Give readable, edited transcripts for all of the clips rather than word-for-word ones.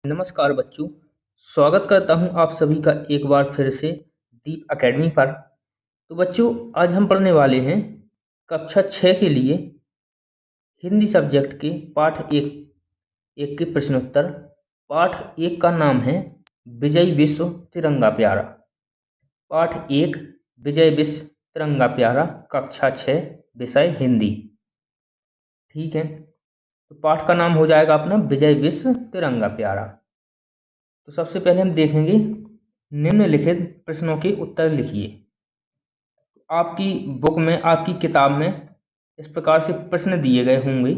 नमस्कार बच्चों, स्वागत करता हूं आप सभी का एक बार फिर से दीप एकेडमी पर। तो बच्चों, आज हम पढ़ने वाले हैं कक्षा 6 के लिए हिंदी सब्जेक्ट के पाठ एक के प्रश्नोत्तर। पाठ 1 का नाम है विजय विश्व तिरंगा प्यारा। पाठ 1 विजय विश्व तिरंगा प्यारा, कक्षा 6, विषय हिंदी। ठीक है, तो पाठ का नाम हो जाएगा अपना विजय विश्व तिरंगा प्यारा। तो सबसे पहले हम देखेंगे निम्नलिखित प्रश्नों के उत्तर लिखिए। आपकी बुक में, आपकी किताब में इस प्रकार से प्रश्न दिए गए होंगे,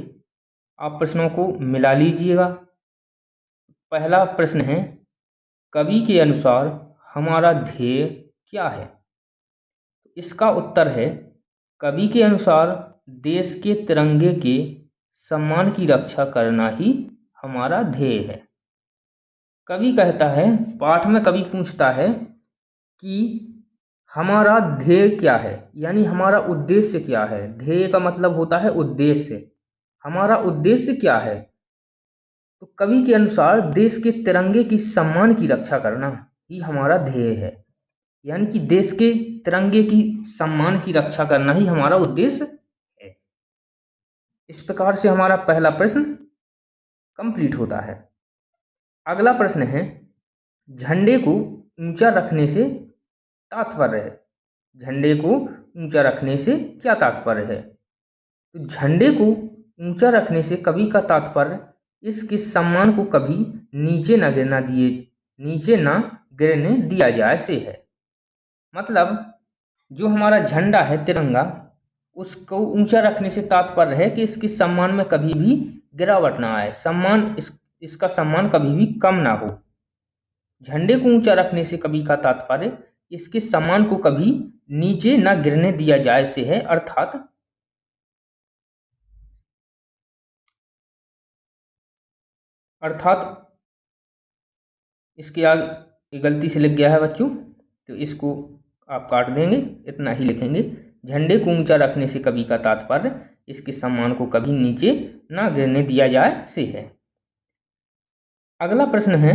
आप प्रश्नों को मिला लीजिएगा। पहला प्रश्न है, कवि के अनुसार हमारा ध्येय क्या है? इसका उत्तर है, कवि के अनुसार देश के तिरंगे के सम्मान की रक्षा करना ही हमारा ध्येय है। कवि कहता है, पाठ में कवि पूछता है कि हमारा ध्येय क्या है, यानी हमारा उद्देश्य क्या है। ध्येय का मतलब होता है उद्देश्य। हमारा उद्देश्य क्या है? तो कवि के अनुसार देश के तिरंगे की सम्मान की रक्षा करना ही हमारा ध्येय है, यानी कि देश के तिरंगे की सम्मान की रक्षा करना ही हमारा उद्देश्य है। इस प्रकार से हमारा पहला प्रश्न कंप्लीट होता है। अगला प्रश्न है, झंडे को ऊंचा रखने से तात्पर्य है। झंडे को ऊंचा रखने से क्या तात्पर्य है? तो झंडे को ऊंचा रखने से कवि का तात्पर्य इसके सम्मान को कभी नीचे न गिरने दिया जाए से है। मतलब जो हमारा झंडा है तिरंगा, उसको ऊंचा रखने से तात्पर्य है कि इसके सम्मान में कभी भी गिरावट ना आए, इसका सम्मान कभी भी कम ना हो। झंडे को ऊंचा रखने से कवि का तात्पर्य इसके सम्मान को कभी नीचे न गिरने दिया जाए से है। अर्थात इसके आगे गलती से लिख गया है बच्चों, तो इसको आप काट देंगे, इतना ही लिखेंगे। झंडे को ऊंचा रखने से कवि का तात्पर्य इसके सम्मान को कभी नीचे न गिरने दिया जाए से है। अगला प्रश्न है,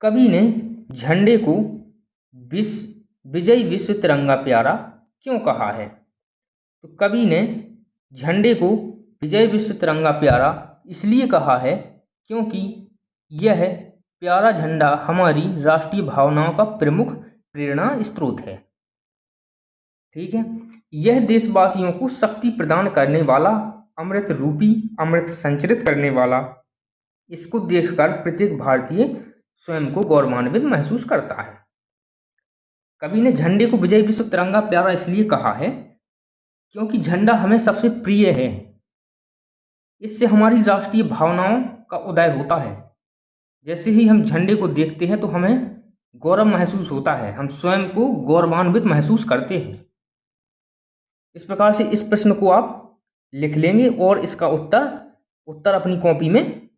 कवि ने झंडे को विजय विश्व तिरंगा प्यारा क्यों कहा है? तो कवि ने झंडे को विजय विश्व तिरंगा प्यारा इसलिए कहा है क्योंकि यह प्यारा झंडा हमारी राष्ट्रीय भावनाओं का प्रमुख प्रेरणा स्रोत है। ठीक है, यह देशवासियों को शक्ति प्रदान करने वाला, अमृत रूपी अमृत संचरित करने वाला, इसको देखकर प्रत्येक भारतीय स्वयं को गौरवान्वित महसूस करता है। कवि ने झंडे को विजय विश्व तिरंगा प्यारा इसलिए कहा है क्योंकि झंडा हमें सबसे प्रिय है। इससे हमारी राष्ट्रीय भावनाओं का उदय होता है। जैसे ही हम झंडे को देखते हैं तो हमें गौरव महसूस होता है, हम स्वयं को गौरवान्वित महसूस करते हैं। इस प्रकार से इस प्रश्न को आप लिख लेंगे और इसका उत्तर अपनी कॉपी में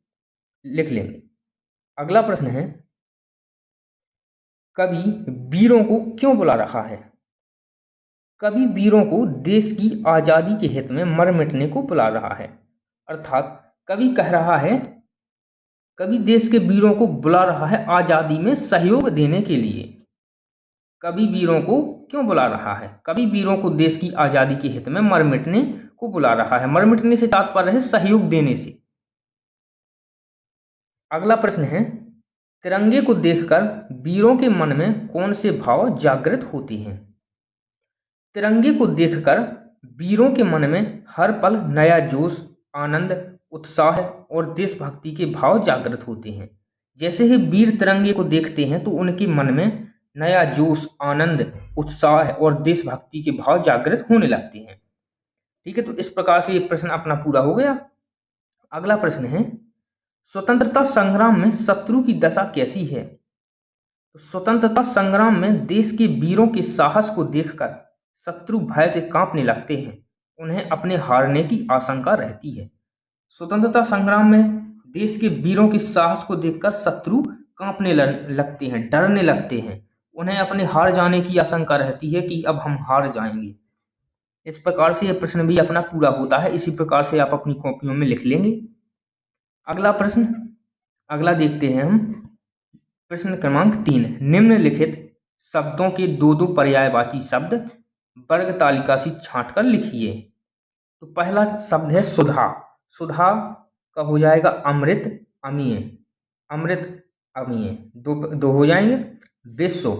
लिख लेंगे। अगला प्रश्न है, कवि वीरों को क्यों बुला रहा है? कवि वीरों को देश की आजादी के हित में मर मिटने को बुला रहा है। अर्थात कवि कह रहा है, कवि देश के वीरों को बुला रहा है आजादी में सहयोग देने के लिए। कवि वीरों को क्यों बुला रहा है? कवि वीरों को देश की आजादी के हित में मर मिटने को बुला रहा है। मर मिटने से तात्पर्य है सहयोग देने से। अगला प्रश्न है, तिरंगे को देखकर वीरों के मन में कौन से भाव जागृत होते हैं? तिरंगे को देखकर वीरों के मन में हर पल नया जोश, आनंद, उत्साह और देशभक्ति के भाव जागृत होते हैं। जैसे ही वीर तिरंगे को देखते हैं तो उनके मन में नया जोश, आनंद, उत्साह और देशभक्ति के भाव जागृत होने लगते हैं। ठीक है, तो इस प्रकार से ये प्रश्न अपना पूरा हो गया। अगला प्रश्न है, स्वतंत्रता संग्राम में शत्रु की दशा कैसी है? तो स्वतंत्रता संग्राम में देश के वीरों के साहस को देखकर शत्रु भय से कांपने लगते हैं, उन्हें अपने हारने की आशंका रहती है। स्वतंत्रता संग्राम में देश के वीरों के साहस को देखकर शत्रु कांपने लगते हैं, डरने लगते हैं, उन्हें अपने हार जाने की आशंका रहती है कि अब हम हार जाएंगे। इस प्रकार से यह प्रश्न भी अपना पूरा होता है। इसी प्रकार से आप अपनी कॉपियों में लिख लेंगे। अगला देखते हैं हम प्रश्न क्रमांक 3। निम्नलिखित शब्दों के दो दो पर्यायवाची शब्द वर्ग तालिका से छांट कर लिखिए। तो पहला शब्द है सुधा। सुधा का हो जाएगा अमृत अमीय। अमृत अमीय दो हो जाएंगे। विश्व,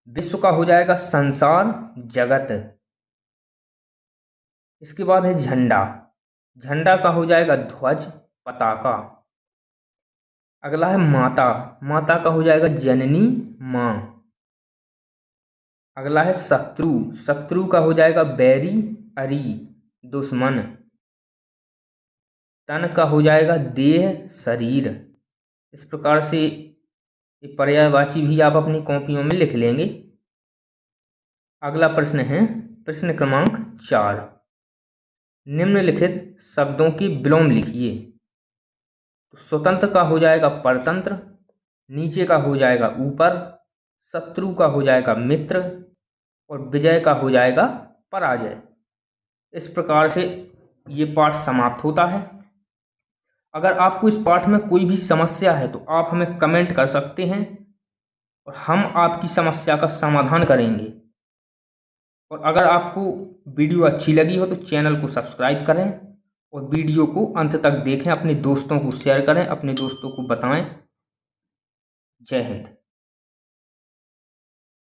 विश्व का हो जाएगा संसार जगत। इसके बाद है झंडा। झंडा का हो जाएगा ध्वज पताका। अगला है माता। माता का हो जाएगा जननी माँ। अगला है शत्रु। शत्रु का हो जाएगा बैरी अरी दुश्मन। तन का हो जाएगा देह शरीर। इस प्रकार से ये पर्यायवाची भी आप अपनी कॉपियों में लिख लेंगे। अगला प्रश्न है प्रश्न क्रमांक 4। निम्नलिखित शब्दों की विलोम लिखिए। तो स्वतंत्र का हो जाएगा परतंत्र, नीचे का हो जाएगा ऊपर, शत्रु का हो जाएगा मित्र और विजय का हो जाएगा पराजय। इस प्रकार से ये पाठ समाप्त होता है। अगर आपको इस पाठ में कोई भी समस्या है तो आप हमें कमेंट कर सकते हैं और हम आपकी समस्या का समाधान करेंगे। और अगर आपको वीडियो अच्छी लगी हो तो चैनल को सब्सक्राइब करें और वीडियो को अंत तक देखें। अपने दोस्तों को शेयर करें, अपने दोस्तों को बताएं। जय हिंद।